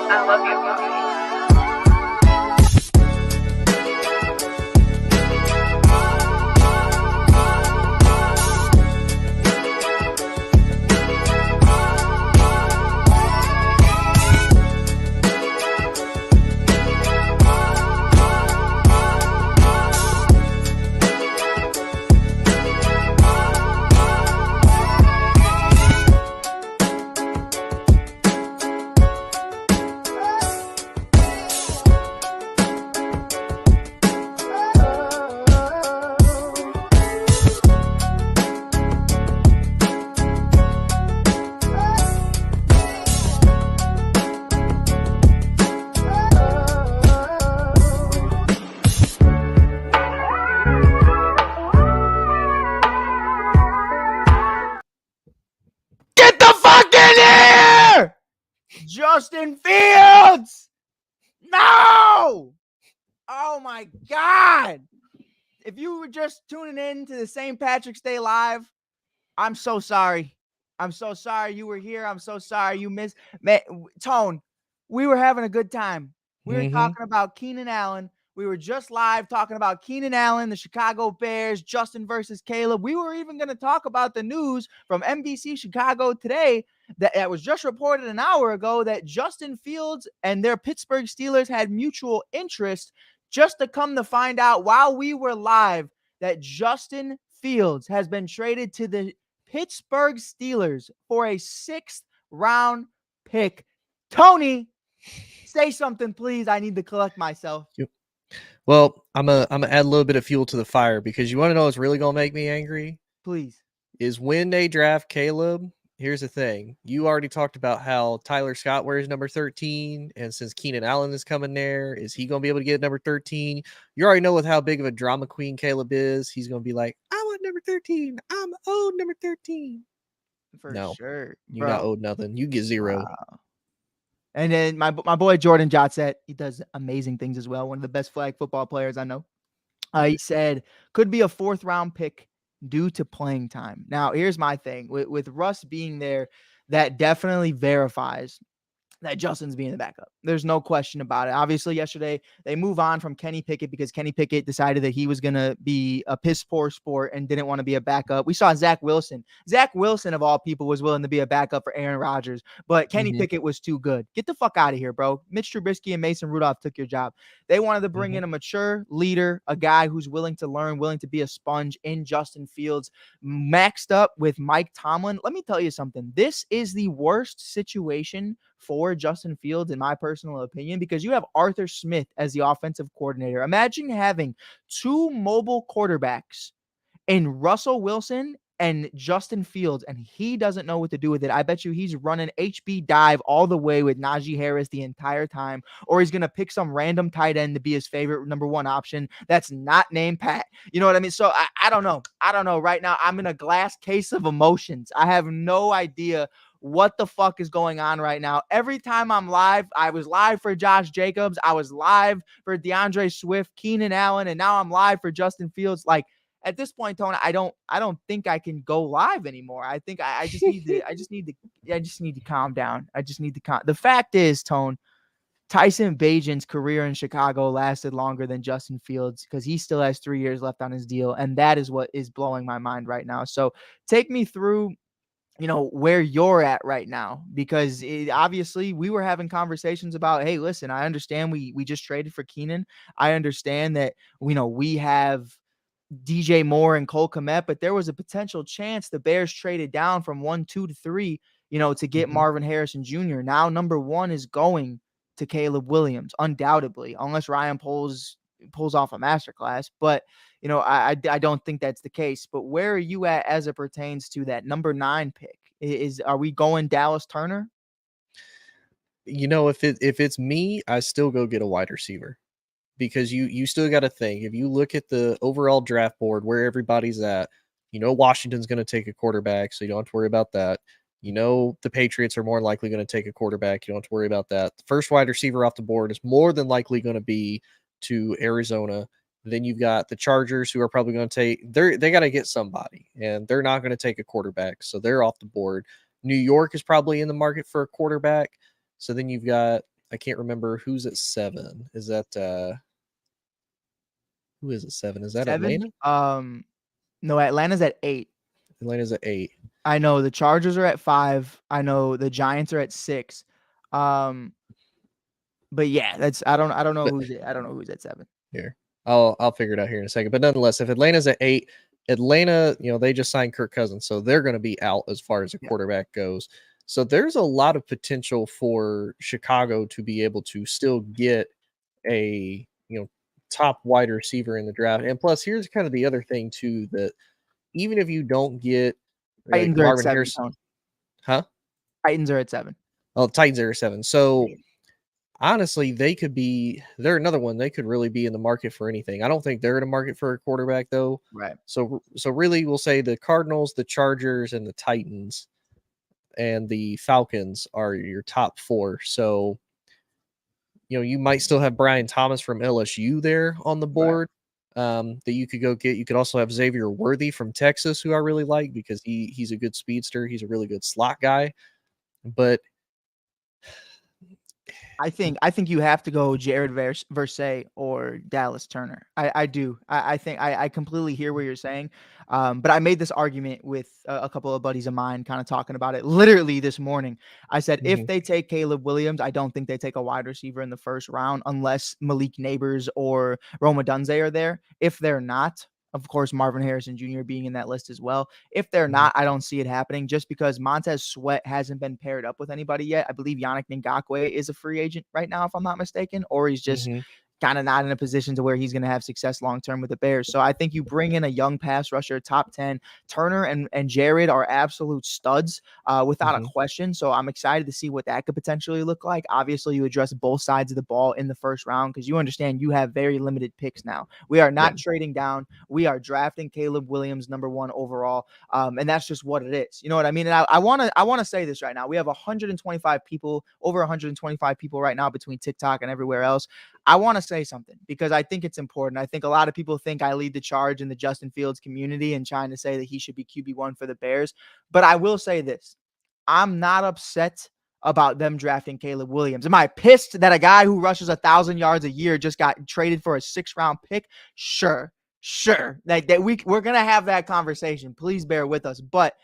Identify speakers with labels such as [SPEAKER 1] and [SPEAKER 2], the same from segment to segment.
[SPEAKER 1] I love you, mommy.
[SPEAKER 2] Get the fuck in here! Justin Fields! No! Oh my God! If you were just tuning in to the St. Patrick's Day Live, I'm so sorry. I'm so sorry you were here. I'm so sorry you missed. Man, Tone, we were having a good time. We were talking about Keenan Allen. We were just live talking about Keenan Allen, the Chicago Bears, Justin versus Caleb. We were even going to talk about the news from NBC Chicago today that was just reported an hour ago that Justin Fields and their Pittsburgh Steelers had mutual interest, just to come to find out while we were live that Justin Fields has been traded to the Pittsburgh Steelers for a 6th round pick. Tony, say something, please. I need to collect myself.
[SPEAKER 3] Well, I'm gonna add a little bit of fuel to the fire, because you want to know what's really gonna make me angry?
[SPEAKER 2] Please.
[SPEAKER 3] Is when they draft Caleb. Here's the thing. You already talked about how Tyler Scott wears number 13, and since Keenan Allen is coming there, is he going to be able to get number 13? You already know with how big of a drama queen Caleb is. He's going to be like, I want number 13. I'm owed number 13.
[SPEAKER 2] For sure.
[SPEAKER 3] You're not owed nothing. You get 0.
[SPEAKER 2] Wow. And then my boy Jordan Jotsett, he does amazing things as well. One of the best flag football players I know. He said could be a 4th round pick due to playing time. Now, here's my thing. With Russ being there, that definitely verifies that Justin's being the backup. There's no question about it. Obviously, yesterday they move on from Kenny Pickett because Kenny Pickett decided that he was going to be a piss poor sport and didn't want to be a backup. We saw Zach Wilson. Zach Wilson, of all people, was willing to be a backup for Aaron Rodgers, but Kenny Pickett was too good. Get the fuck out of here, bro. Mitch Trubisky and Mason Rudolph took your job. They wanted to bring in a mature leader, a guy who's willing to learn, willing to be a sponge in Justin Fields, maxed up with Mike Tomlin. Let me tell you something. This is the worst situation for Justin Fields, in my personal opinion, because you have Arthur Smith as the offensive coordinator. Imagine having 2 mobile quarterbacks in Russell Wilson and Justin Fields, and he doesn't know what to do with it. I bet you he's running HB dive all the way with Najee Harris the entire time, or he's going to pick some random tight end to be his favorite number 1 option that's not named Pat. You know what I mean? So I don't know. I don't know. Right now, I'm in a glass case of emotions. I have no idea what the fuck is going on right now. Every time I'm live, I was live for Josh Jacobs. I was live for DeAndre Swift, Keenan Allen, and now I'm live for Justin Fields. Like, at this point, Tony, I don't think I can go live anymore. I think I just need to calm down. I just need to calm. The fact is, Tone, Tyson Bagent's career in Chicago lasted longer than Justin Fields because he still has 3 years left on his deal. And that is what is blowing my mind right now. So take me through, where you're at right now, because obviously we were having conversations about, hey, listen, I understand we just traded for Keenan. I understand that, we have DJ Moore and Cole Kmet, but there was a potential chance the Bears traded down from 1, 2 to 3, to get Marvin Harrison Jr. Now, number 1 is going to Caleb Williams, undoubtedly, unless Ryan pulls off a masterclass. But, I don't think that's the case. But where are you at as it pertains to that number 9 pick? Are we going Dallas Turner?
[SPEAKER 3] If it's me, I still go get a wide receiver, because you still got to think, if you look at the overall draft board where everybody's at, Washington's going to take a quarterback, so you don't have to worry about that. The Patriots are more likely going to take a quarterback. You don't have to worry about that. The first wide receiver off the board is more than likely going to be to Arizona. Then you've got the Chargers, who are probably going to take, they got to get somebody, and they're not going to take a quarterback, so they're off the board. New York is probably in the market for a quarterback. So then you've got I can't remember who's at 7. Is that who is at 7? Is that
[SPEAKER 2] 7?
[SPEAKER 3] Atlanta?
[SPEAKER 2] No, Atlanta's at 8.
[SPEAKER 3] Atlanta's at 8.
[SPEAKER 2] I know the Chargers are at 5. I know the Giants are at 6. But yeah, that's I don't know
[SPEAKER 3] But
[SPEAKER 2] who's at 7.
[SPEAKER 3] here, I'll figure it out here in a second. But nonetheless, if Atlanta's at 8, Atlanta, they just signed Kirk Cousins, so they're going to be out as far as a
[SPEAKER 2] Yeah.
[SPEAKER 3] quarterback goes. So there's a lot of potential for Chicago to be able to still get a top wide receiver in the draft. And plus, here's kind of the other thing too, that even if you don't get like
[SPEAKER 2] Titans are at
[SPEAKER 3] Marvin
[SPEAKER 2] 7,
[SPEAKER 3] Harrison,
[SPEAKER 2] Tony.
[SPEAKER 3] huh?
[SPEAKER 2] Titans are at 7.
[SPEAKER 3] Oh, Titans are 7. So honestly, they're another one. They could really be in the market for anything. I don't think they're in a market for a quarterback though.
[SPEAKER 2] Right.
[SPEAKER 3] So really we'll say the Cardinals, the Chargers, and the Titans and the Falcons are your top 4. So, you might still have Brian Thomas from LSU there on the board. That you could go get. You could also have Xavier Worthy from Texas, who I really like because he's a good speedster. He's a really good slot guy. But
[SPEAKER 2] I think you have to go Jared Versay or Dallas Turner. I do. I think I completely hear what you're saying. But I made this argument with a couple of buddies of mine, kind of talking about it literally this morning. I said, if they take Caleb Williams, I don't think they take a wide receiver in the first round unless Malik Neighbors or Roma Dunze are there. If they're not, of course, Marvin Harrison Jr. being in that list as well. If they're not, I don't see it happening just because Montez Sweat hasn't been paired up with anybody yet. I believe Yannick Ngakoue is a free agent right now, if I'm not mistaken, or he's just kind of not in a position to where he's going to have success long-term with the Bears. So I think you bring in a young pass rusher, top 10. Turner and Jared are absolute studs without a question. So I'm excited to see what that could potentially look like. Obviously, you address both sides of the ball in the first round because you understand you have very limited picks now. We are not trading down. We are drafting Caleb Williams number 1 overall. And that's just what it is. You know what I mean? And I want to say this right now. We have 125 people, over 125 people right now between TikTok and everywhere else. I want to say something because I think it's important. I think a lot of people think I lead the charge in the Justin Fields community and trying to say that he should be QB1 for the Bears. But I will say this. I'm not upset about them drafting Caleb Williams. Am I pissed that a guy who rushes 1,000 yards a year just got traded for a 6th-round pick? Sure. We're going to have that conversation. Please bear with us. But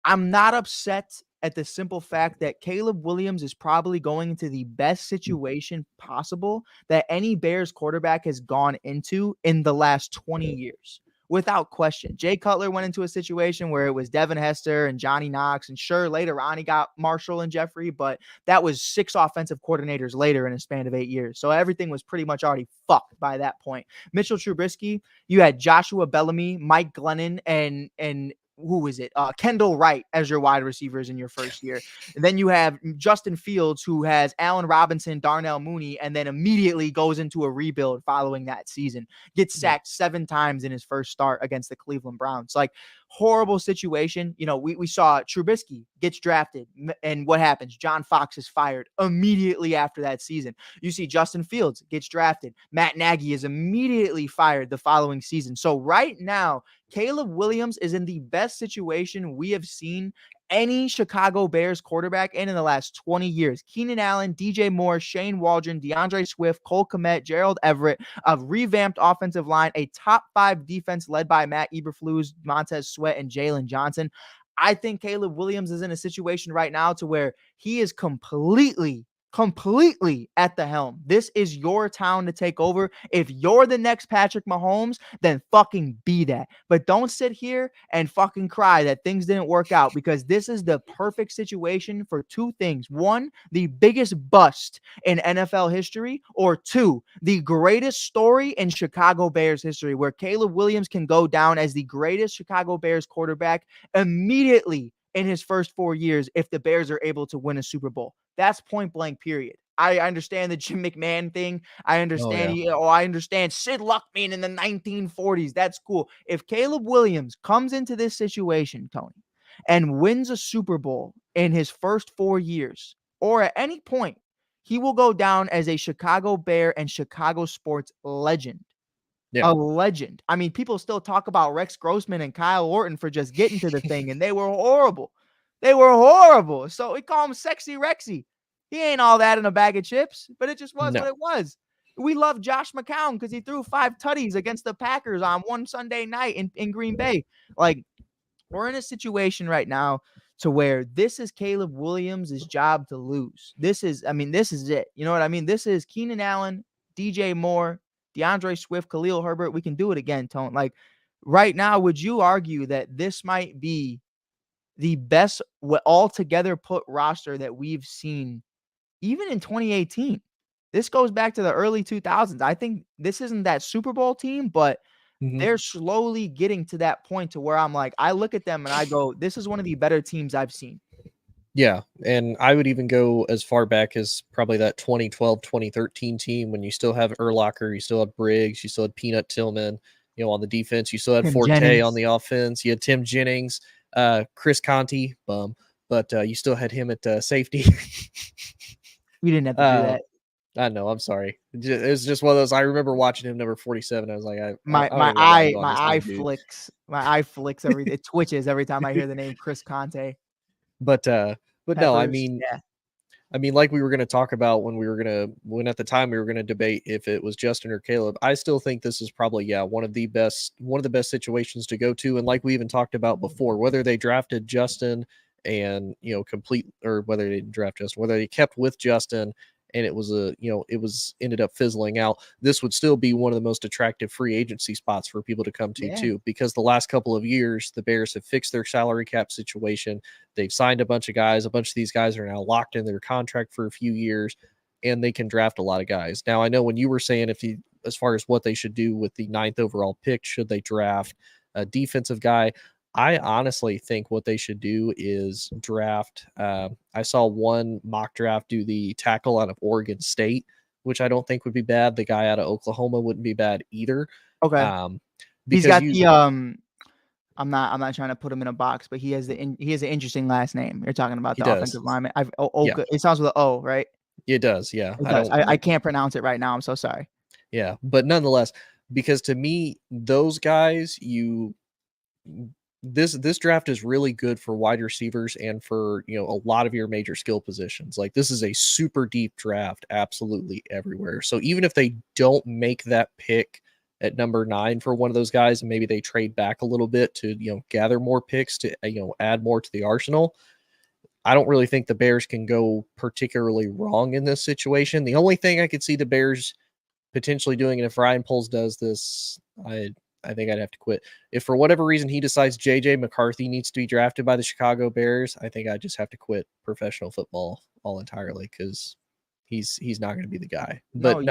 [SPEAKER 2] I'm not upset at the simple fact that Caleb Williams is probably going into the best situation possible that any Bears quarterback has gone into in the last 20 years. Without question. Jay Cutler went into a situation where it was Devin Hester and Johnny Knox. And sure, later on he got Marshall and Jeffrey, but that was 6 offensive coordinators later in a span of 8 years. So everything was pretty much already fucked by that point. Mitchell Trubisky, you had Joshua Bellamy, Mike Glennon, and who is it? Kendall Wright as your wide receivers in your first year. And then you have Justin Fields, who has Allen Robinson, Darnell Mooney, and then immediately goes into a rebuild following that season. Gets sacked 7 times in his first start against the Cleveland Browns. Like, horrible situation. We saw Trubisky gets drafted, and what happens? John Fox is fired immediately after that season. You see Justin Fields gets drafted. Matt Nagy is immediately fired the following season. So right now, Caleb Williams is in the best situation we have seen any Chicago Bears quarterback in the last 20 years. Keenan Allen, DJ Moore, Shane Waldron, DeAndre Swift, Cole Kmet, Gerald Everett, a revamped offensive line, a top 5 defense led by Matt Eberflus, Montez Sweat, and Jalen Johnson. I think Caleb Williams is in a situation right now to where he is completely at the helm. This is your town to take over. If you're the next Patrick Mahomes, then fucking be that. But don't sit here and fucking cry that things didn't work out, because this is the perfect situation for 2 things. 1, the biggest bust in NFL history, or 2, the greatest story in Chicago Bears history, where Caleb Williams can go down as the greatest Chicago Bears quarterback immediately in his first 4 years if the Bears are able to win a Super Bowl. That's point blank, period. I understand the Jim McMahon thing. I understand. I understand Sid Luckman in the 1940s. That's cool. If Caleb Williams comes into this situation, Tony, and wins a Super Bowl in his first 4 years, or at any point, he will go down as a Chicago Bear and Chicago sports legend.
[SPEAKER 3] Yeah.
[SPEAKER 2] A legend. I mean, people still talk about Rex Grossman and Kyle Orton for just getting to the thing, and they were horrible. So we call him Sexy Rexy. He ain't all that in a bag of chips, but it just was
[SPEAKER 3] No.
[SPEAKER 2] what it was. We love Josh McCown because he threw 5 tutties against the Packers on one Sunday night in Green Bay. Like, we're in a situation right now to where this is Caleb Williams' job to lose. This is it. You know what I mean? This is Keenan Allen, DJ Moore, DeAndre Swift, Khalil Herbert. We can do it again, Tone. Like, right now, would you argue that this might be the best altogether put roster that we've seen even in 2018? This goes back to the early 2000s. I think this isn't that Super Bowl team, but they're slowly getting to that point to where I'm like, I look at them and I go, this is one of the better teams I've seen.
[SPEAKER 3] Yeah, and I would even go as far back as probably that 2012, 2013 team when you still have Urlacher, you still have Briggs, you still had Peanut Tillman, on the defense, you still had
[SPEAKER 2] Tim
[SPEAKER 3] Forte
[SPEAKER 2] Jennings.
[SPEAKER 3] on the offense, you had Tim Jennings, Chris Conti, bum, but you still had him at safety.
[SPEAKER 2] We didn't have to do that.
[SPEAKER 3] I know, I'm sorry. It was just one of those. I remember watching him number 47. I was like,
[SPEAKER 2] My eye flicks it twitches every time I hear the name Chris Conte.
[SPEAKER 3] But no, I
[SPEAKER 2] Peppers,
[SPEAKER 3] mean,
[SPEAKER 2] yeah.
[SPEAKER 3] like we were going to talk about when at the time we were going to debate if it was Justin or Caleb. I still think this is probably one of the best situations to go to. And like we even talked about before, whether they drafted Justin and or whether they didn't draft Justin, whether they kept with Justin and it was ended up fizzling out, this would still be one of the most attractive free agency spots for people to come to too, because the last couple of years the Bears have fixed their salary cap situation. They've signed a bunch of guys. A bunch of these guys are now locked in their contract for a few years, and they can draft a lot of guys. Now, I know when you were saying as far as what they should do with the 9th overall pick, should they draft a defensive guy? I honestly think what they should do is draft. I saw one mock draft do the tackle out of Oregon State, which I don't think would be bad. The guy out of Oklahoma wouldn't be bad either.
[SPEAKER 2] Okay. He's got I'm not trying to put him in a box, but he has an interesting last name. You're talking about the offensive lineman. It sounds with an O, right?
[SPEAKER 3] It does, yeah.
[SPEAKER 2] It does. I can't pronounce it right now. I'm so sorry.
[SPEAKER 3] Yeah, but nonetheless, because to me, those guys, this draft is really good for wide receivers and for a lot of your major skill positions. Like, this is a super deep draft, absolutely everywhere. So even if they don't make that pick at number 9 for one of those guys, and maybe they trade back a little bit to gather more picks to add more to the arsenal, I don't really think the Bears can go particularly wrong in this situation. The only thing I could see the Bears potentially doing, and if Ryan Poles does this, I think I'd have to quit. If for whatever reason he decides JJ McCarthy needs to be drafted by the Chicago Bears, I think I just have to quit professional football all entirely, because he's not going to be the guy. But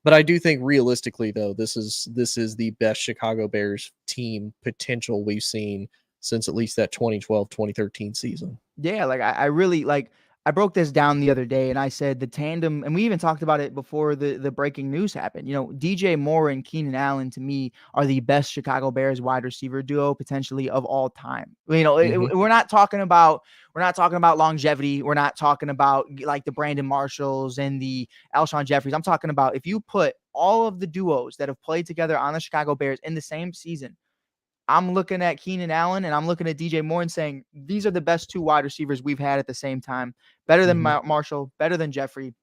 [SPEAKER 3] but I do think realistically though, this is the best Chicago Bears team potential we've seen since at least that 2012-2013 season.
[SPEAKER 2] Yeah, like I really I broke this down the other day and I said the tandem, and we even talked about it before the breaking news happened. DJ Moore and Keenan Allen to me are the best Chicago Bears wide receiver duo potentially of all time. We're not talking about longevity. We're not talking about like the Brandon Marshalls and the Alshon Jeffries. I'm talking about if you put all of the duos that have played together on the Chicago Bears in the same season, I'm looking at Keenan Allen and I'm looking at DJ Moore and saying, these are the best 2 wide receivers we've had at the same time. Better than Marshall, better than Jeffrey.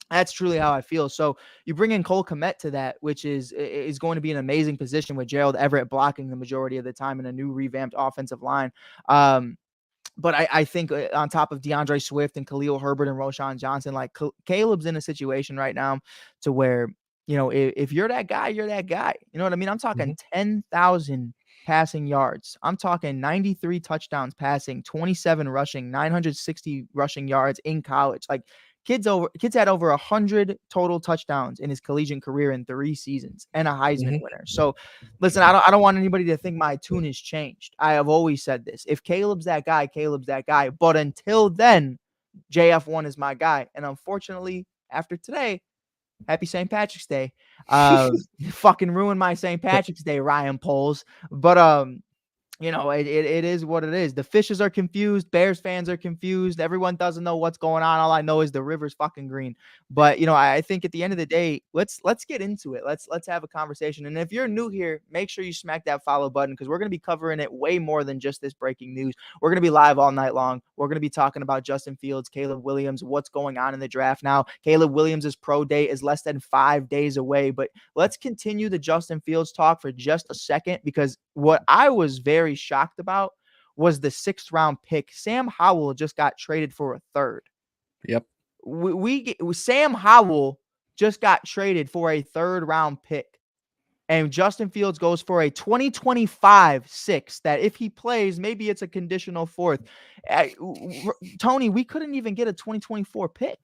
[SPEAKER 2] That's truly how I feel. So you bring in Cole Kmet to that, which is going to be an amazing position with Gerald Everett blocking the majority of the time in a new revamped offensive line. But I think on top of DeAndre Swift and Khalil Herbert and Roschon Johnson, like Caleb's in a situation right now to where, if you're that guy, you're that guy. You know what I mean? I'm talking 10,000 passing yards. I'm talking 93 touchdowns passing, 27 rushing, 960 rushing yards in college. Like kids had over 100 total touchdowns in his collegiate career in 3 seasons and a Heisman winner. So listen, I don't want anybody to think my tune has changed. I have always said this. If Caleb's that guy, Caleb's that guy. But until then, JF1 is my guy. And unfortunately, after today, happy St. Patrick's Day. Fucking ruined my St. Patrick's Day, Ryan Poles. But it is what it is. The Fishes are confused. Bears fans are confused. Everyone doesn't know what's going on. All I know is the river's fucking green. But I think at the end of the day, let's get into it. Let's have a conversation. And if you're new here, make sure you smack that follow button because we're gonna be covering it way more than just this breaking news. We're gonna be live all night long. We're gonna be talking about Justin Fields, Caleb Williams, what's going on in the draft now. Caleb Williams' pro day is less than 5 days away. But let's continue the Justin Fields talk for just a second because what I was very shocked about was the 6th round pick. Sam Howell just got traded for a third.
[SPEAKER 3] Yep.
[SPEAKER 2] Sam Howell just got traded for a 3rd round pick. And Justin Fields goes for a 2025 6th that if he plays, maybe it's a conditional 4th. Tony, we couldn't even get a 2024 pick.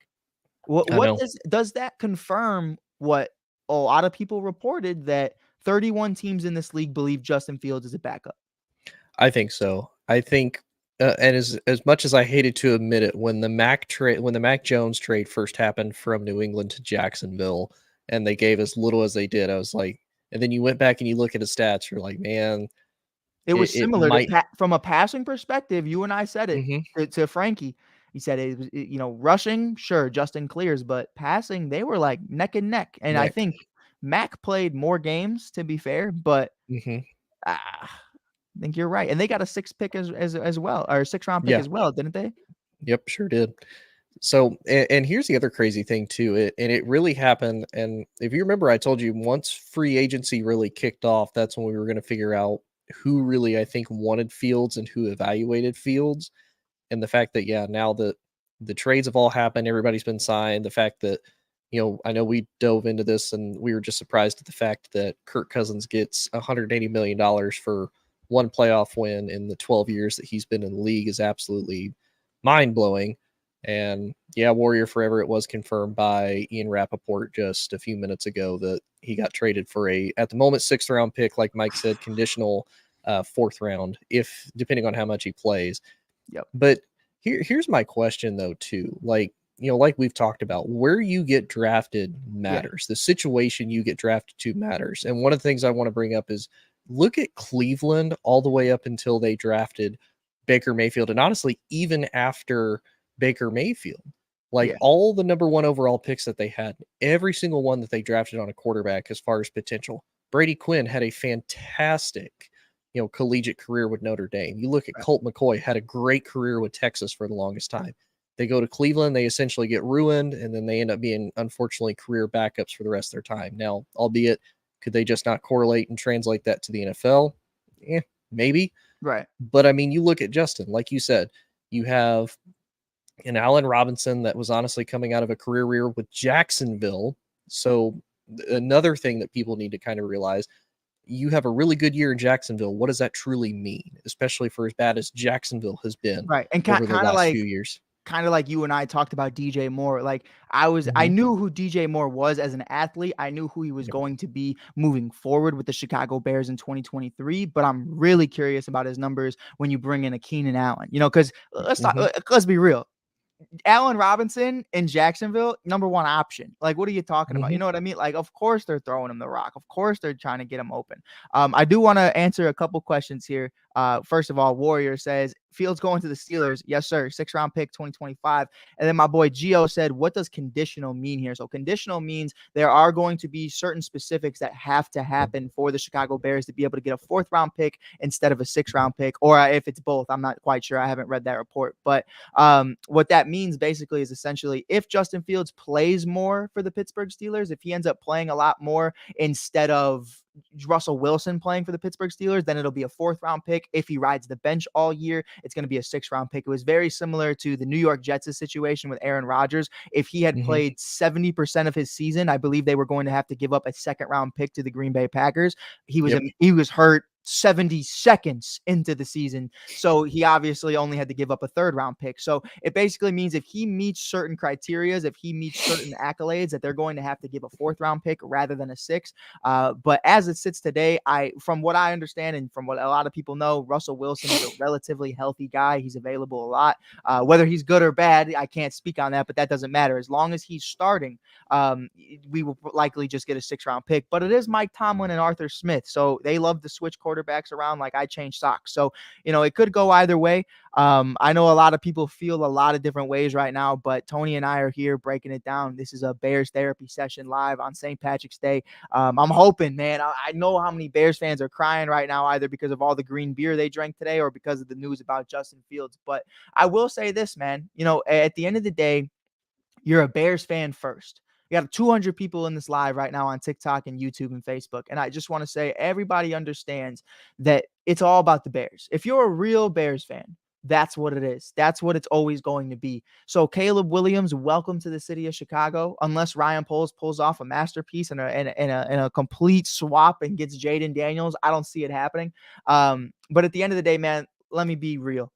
[SPEAKER 2] What does that confirm what a lot of people reported, that 31 teams in this league believe Justin Fields is a backup?
[SPEAKER 3] I think so. I think, and as much as I hated to admit it, when the Mac Jones trade first happened from New England to Jacksonville, and they gave as little as they did, I was like, and then you went back and you look at his stats, you're like, man,
[SPEAKER 2] it was similar from a passing perspective. You and I said it to Frankie. He said it was, rushing, sure, Justin clears, but passing, they were like neck and neck. And I think Mac played more games, to be fair, but I think you're right. And they got a 6th pick as well, or a 6th round pick as well, didn't they?
[SPEAKER 3] Yep, sure did. So, and here's the other crazy thing too. It really happened. And if you remember, I told you once free agency really kicked off, that's when we were going to figure out who really, I think, wanted Fields and who evaluated Fields. And the fact that, now that the trades have all happened, everybody's been signed, the fact that, I know we dove into this and we were just surprised at the fact that Kirk Cousins gets $180 million for one playoff win in the 12 years that he's been in the league is absolutely mind-blowing. And Warrior Forever, it was confirmed by Ian Rappaport just a few minutes ago that he got traded for at the moment, 6th round pick, like Mike said, conditional 4th round, if depending on how much he plays.
[SPEAKER 2] Yep.
[SPEAKER 3] But here's my question though, too. Like we've talked about, where you get drafted matters. The situation you get drafted to matters. And one of the things I want to bring up is look at Cleveland all the way up until they drafted Baker Mayfield. And honestly, even after Baker Mayfield, all the number 1 overall picks that they had, every single one that they drafted on a quarterback as far as potential. Brady Quinn had a fantastic collegiate career with Notre Dame. You look at Colt McCoy, had a great career with Texas for the longest time. They go to Cleveland, they essentially get ruined, and then they end up being, unfortunately, career backups for the rest of their time. Now, albeit, could they just not correlate and translate that to the NFL? Maybe.
[SPEAKER 2] Right.
[SPEAKER 3] But, I mean, you look at Justin, like you said, you have an Allen Robinson that was honestly coming out of a career with Jacksonville. So another thing that people need to kind of realize, you have a really good year in Jacksonville. What does that truly mean, especially for as bad as Jacksonville has been
[SPEAKER 2] and
[SPEAKER 3] over the last few years?
[SPEAKER 2] Kind of like you and I talked about DJ Moore. Like I knew who DJ Moore was as an athlete. I knew who he was going to be moving forward with the Chicago Bears in 2023. But I'm really curious about his numbers when you bring in a Keenan Allen. Because let's be real. Allen Robinson in Jacksonville, number 1 option. Like, what are you talking about? You know what I mean? Like, of course they're throwing him the rock. Of course they're trying to get him open. I do want to answer a couple questions here. First of all, Warrior says, Fields going to the Steelers. Yes, sir. 6th round pick, 2025. And then my boy Gio said, what does conditional mean here? So conditional means there are going to be certain specifics that have to happen for the Chicago Bears to be able to get a 4th round pick instead of a 6th round pick, or if it's both. I'm not quite sure. I haven't read that report. But what that means basically is essentially if Justin Fields plays more for the Pittsburgh Steelers, if he ends up playing a lot more instead of Russell Wilson playing for the Pittsburgh Steelers, then it'll be a 4th round pick. If he rides the bench all year, it's going to be a 6th round pick. It was very similar to the New York Jets' situation with Aaron Rodgers. If he had played 70% of his season, I believe they were going to have to give up a 2nd round pick to the Green Bay Packers. He was hurt 70 seconds into the season. So he obviously only had to give up a 3rd round pick. So it basically means if he meets certain criterias, if he meets certain accolades, that they're going to have to give a 4th round pick rather than a 6th. But as it sits today, from what I understand and from what a lot of people know, Russell Wilson is a relatively healthy guy. He's available a lot. Whether he's good or bad, I can't speak on that, but that doesn't matter. As long as he's starting, we will likely just get a 6th round pick. But it is Mike Tomlin and Arthur Smith. So they love to switch quarterbacks quarterbacks around like I change socks. So, it could go either way. I know a lot of people feel a lot of different ways right now, but Tony and I are here breaking it down. This is a Bears therapy session live on St. Patrick's Day. I'm hoping, man, I know how many Bears fans are crying right now, either because of all the green beer they drank today or because of the news about Justin Fields. But I will say this, man, at the end of the day, you're a Bears fan first. You got 200 people in this live right now on TikTok and YouTube and Facebook. And I just want to say everybody understands that it's all about the Bears. If you're a real Bears fan, that's what it is. That's what it's always going to be. So Caleb Williams, welcome to the city of Chicago. Unless Ryan Poles pulls off a masterpiece and a complete swap and gets Jaden Daniels, I don't see it happening. But at the end of the day, man, let me be real.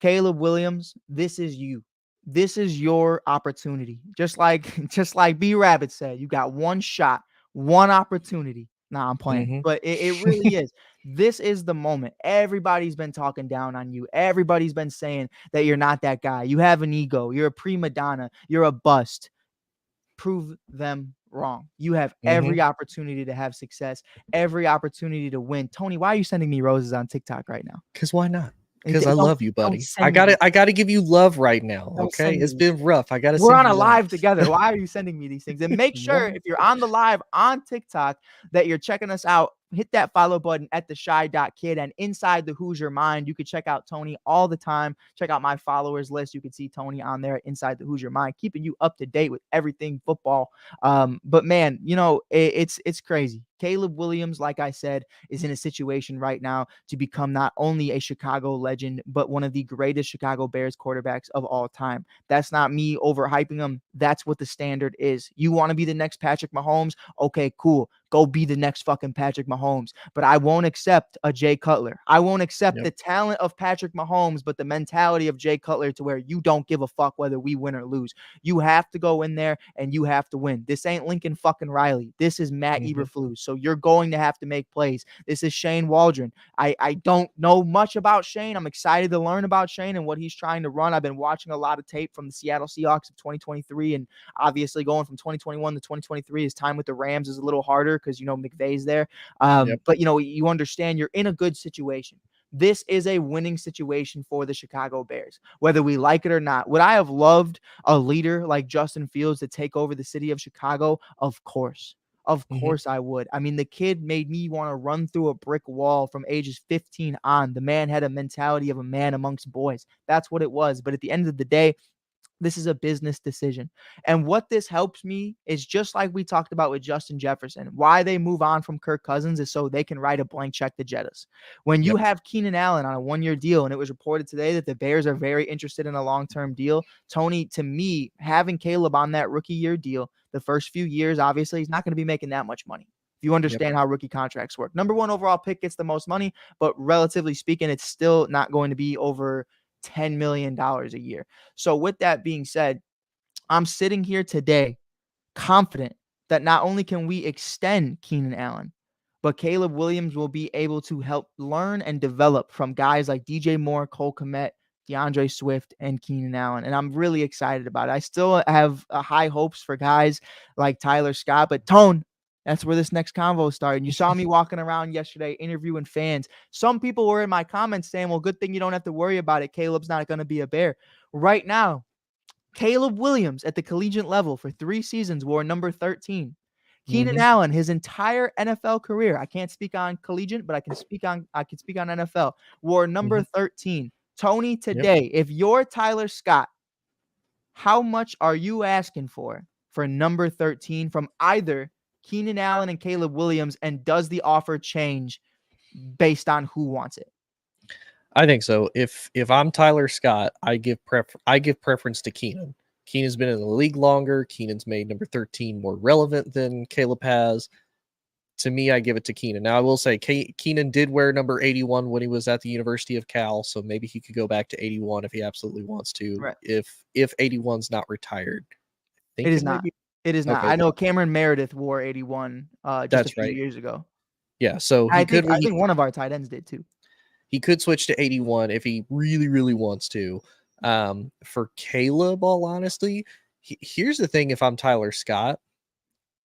[SPEAKER 2] Caleb Williams, this is you. This is your opportunity. Just like B Rabbit said, you got one shot, one opportunity. Nah, I'm playing. But it really is. This is the moment. Everybody's been talking down on you. Everybody's been saying that you're not that guy. You have an ego. You're a prima donna. You're a bust. Prove them wrong. You have every opportunity to have success, every opportunity to win. Tony, why are you sending me roses on TikTok right now?
[SPEAKER 3] Because why not? Because I love you, buddy. I gotta give you love right now. Okay, it's been rough.
[SPEAKER 2] We're on a live together. Why are you sending me these things? And make sure if you're on the live on TikTok that you're checking us out. Hit that follow button at theshy.kid, and inside the Who's Your Mind, you can check out Tony all the time. Check out my followers list. You can see Tony on there inside the Who's Your Mind, keeping you up to date with everything football. But man, it's crazy. Caleb Williams, like I said, is in a situation right now to become not only a Chicago legend, but one of the greatest Chicago Bears quarterbacks of all time. That's not me overhyping him. That's what the standard is. You want to be the next Patrick Mahomes? Okay, cool. Go be the next fucking Patrick Mahomes. But I won't accept a Jay Cutler. I won't accept the talent of Patrick Mahomes, but the mentality of Jay Cutler to where you don't give a fuck whether we win or lose. You have to go in there and you have to win. This ain't Lincoln fucking Riley. This is Matt Eberflus. So you're going to have to make plays. This is Shane Waldron. I don't know much about Shane. I'm excited to learn about Shane and what he's trying to run. I've been watching a lot of tape from the Seattle Seahawks of 2023, and obviously going from 2021 to 2023, his time with the Rams is a little harder because, McVay's there. But, you understand you're in a good situation. This is a winning situation for the Chicago Bears, whether we like it or not. Would I have loved a leader like Justin Fields to take over the city of Chicago? Of course. Of course I would. I mean, the kid made me want to run through a brick wall from ages 15 on. The man had a mentality of a man amongst boys. That's what it was. But at the end of the day, this is a business decision. And what this helps me is just like we talked about with Justin Jefferson. Why they move on from Kirk Cousins is so they can write a blank check to Jettas. When you have Keenan Allen on a one-year deal, and it was reported today that the Bears are very interested in a long-term deal, Tony, to me, having Caleb on that rookie year deal, the first few years, obviously, he's not going to be making that much money. If you understand how rookie contracts work. Number one overall pick gets the most money, but relatively speaking, it's still not going to be over $10 million a year. So with that being said, I'm sitting here today confident that not only can we extend Keenan Allen, but Caleb Williams will be able to help learn and develop from guys like DJ Moore, Cole Kmet, DeAndre Swift, and Keenan Allen. And I'm really excited about it. I still have high hopes for guys like Tyler Scott, but Tone, that's where this next convo started. You saw me walking around yesterday interviewing fans. Some people were in my comments saying, well, good thing you don't have to worry about it. Caleb's not going to be a Bear. Right now, Caleb Williams at the collegiate level for 3 seasons wore number 13. Keenan Allen, his entire NFL career, I can't speak on collegiate, but I can speak on NFL, wore number 13. Tony, today, if you're Tyler Scott, how much are you asking for number 13 from either Keenan Allen and Caleb Williams, and does the offer change based on who wants it?
[SPEAKER 3] I think so. If I'm Tyler Scott, I give preference to Keenan. Keenan's been in the league longer. Keenan's made number 13 more relevant than Caleb has. To me, I give it to Keenan. Now, I will say Keenan did wear number 81 when he was at the University of Cal, so maybe he could go back to 81 if he absolutely wants to.
[SPEAKER 2] Right.
[SPEAKER 3] If 81's not retired.
[SPEAKER 2] It is not. It is not. Okay. I know Cameron Meredith wore 81 just a few years ago.
[SPEAKER 3] Yeah, so
[SPEAKER 2] I think one of our tight ends did too.
[SPEAKER 3] He could switch to 81 if he really, really wants to. For Caleb, all honesty, here's the thing: if I'm Tyler Scott,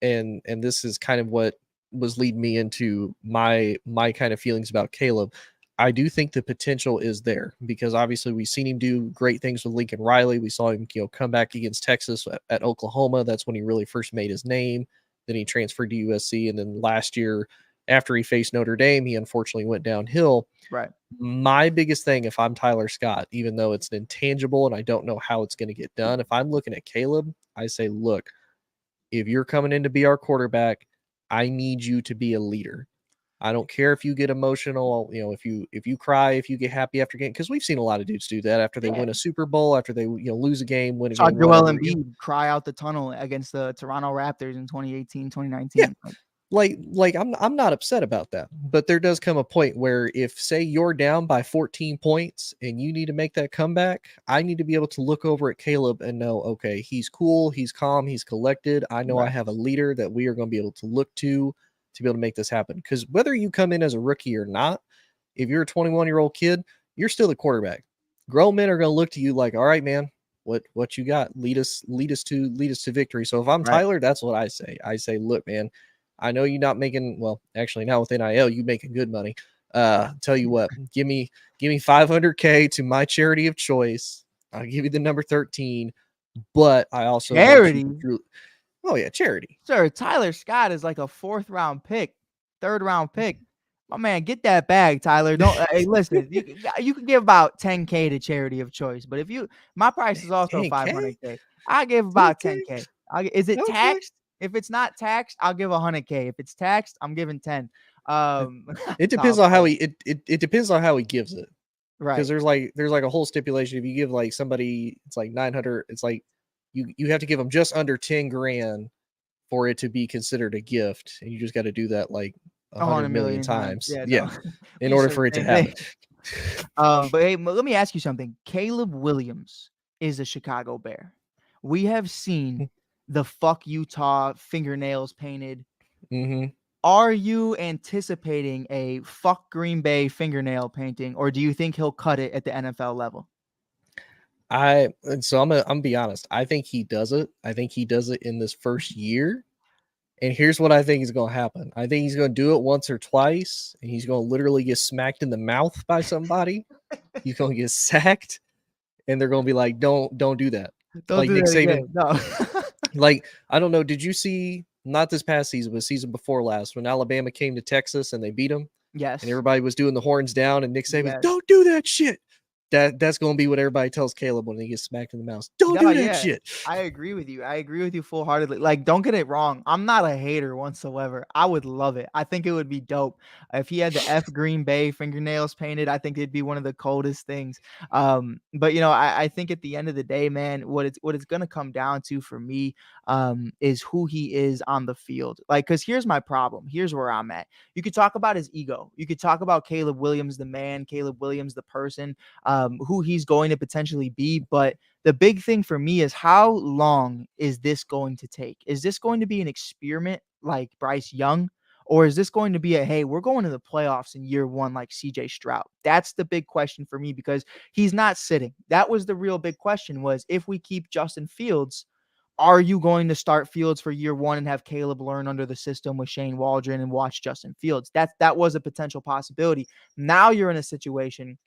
[SPEAKER 3] and this is kind of what was leading me into my kind of feelings about Caleb. I do think the potential is there because obviously we've seen him do great things with Lincoln Riley. We saw him, come back against Texas at Oklahoma. That's when he really first made his name. Then he transferred to USC, and then last year, after he faced Notre Dame, he unfortunately went downhill.
[SPEAKER 2] Right.
[SPEAKER 3] My biggest thing, if I'm Tyler Scott, even though it's an intangible and I don't know how it's going to get done, if I'm looking at Caleb, I say, look, if you're coming in to be our quarterback, I need you to be a leader. I don't care if you get emotional, if you cry, if you get happy after game, because we've seen a lot of dudes do that after they win a Super Bowl, after they lose a game, win a
[SPEAKER 2] Saw
[SPEAKER 3] game.
[SPEAKER 2] Joel Embiid cry out the tunnel against the Toronto Raptors in 2018, 2019.
[SPEAKER 3] Yeah. Like I'm not upset about that, but there does come a point where if say you're down by 14 points and you need to make that comeback, I need to be able to look over at Caleb and know, okay, he's cool, he's calm, he's collected. I know I have a leader that we are going to be able to look to be able to make this happen. Because whether you come in as a rookie or not, if you're a 21-year-old kid, you're still the quarterback. Grown men are going to look to you like, all right, man, what you got? Lead us to victory. So if I'm Tyler, that's what I say. I say, look, man, I know you're not making, well, actually now with NIL, you making good money. Tell you what, give me $500K to my charity of choice. I'll give you the number 13, but I also
[SPEAKER 2] charity.
[SPEAKER 3] Oh yeah, charity.
[SPEAKER 2] Sir, Tyler Scott is like a 4th round pick, 3rd round pick. My man, get that bag, Tyler. Don't hey, listen. You can give about 10K to charity of choice, but if my price is also 500K. I give about 10K. Is it taxed? If it's not taxed, I'll give 100K. If it's taxed, I'm giving 10.
[SPEAKER 3] It depends on how it depends on how he gives it.
[SPEAKER 2] Right.
[SPEAKER 3] Because there's like a whole stipulation. If you give like somebody, it's like 900. It's like you have to give them just under 10 grand for it to be considered a gift, and you just got to do that like 100 million times. Yeah. In order for it to happen.
[SPEAKER 2] But hey, let me ask you something. Caleb Williams is a Chicago Bear. We have seen the fuck Utah fingernails painted.
[SPEAKER 3] Mm-hmm.
[SPEAKER 2] Are you anticipating a fuck Green Bay fingernail painting, or do you think he'll cut it at the NFL level?
[SPEAKER 3] I'm gonna be honest. I think he does it. I think he does it in this first year. And here's what I think is going to happen. I think he's going to do it once or twice, and he's going to literally get smacked in the mouth by somebody. He's going to get sacked, and they're going to be like, "Don't do that."
[SPEAKER 2] Don't
[SPEAKER 3] like
[SPEAKER 2] do
[SPEAKER 3] Nick
[SPEAKER 2] that
[SPEAKER 3] Saban.
[SPEAKER 2] Again. No.
[SPEAKER 3] Like, I don't know. Did you see, not this past season, but season before last, when Alabama came to Texas and they beat them?
[SPEAKER 2] Yes.
[SPEAKER 3] And everybody was doing the horns down, and Nick Saban, don't do that shit. That's going to be what everybody tells Caleb when he gets smacked in the mouth. Don't do that shit.
[SPEAKER 2] I agree with you. I agree with you full-heartedly. Like, don't get it wrong. I'm not a hater whatsoever. I would love it. I think it would be dope. If he had the F Green Bay fingernails painted, I think it'd be one of the coldest things. But I think at the end of the day, man, what it's gonna come down to for me is who he is on the field. Like, because here's my problem. Here's where I'm at. You could talk about his ego. You could talk about Caleb Williams, the man, Caleb Williams, the person, who he's going to potentially be. But the big thing for me is, how long is this going to take? Is this going to be an experiment like Bryce Young? Or is this going to be hey, we're going to the playoffs in year 1 like CJ Stroud? That's the big question for me, because he's not sitting. That was the real big question, was if we keep Justin Fields, are you going to start Fields for year 1 and have Caleb learn under the system with Shane Waldron and watch Justin Fields? That was a potential possibility. Now you're in a situation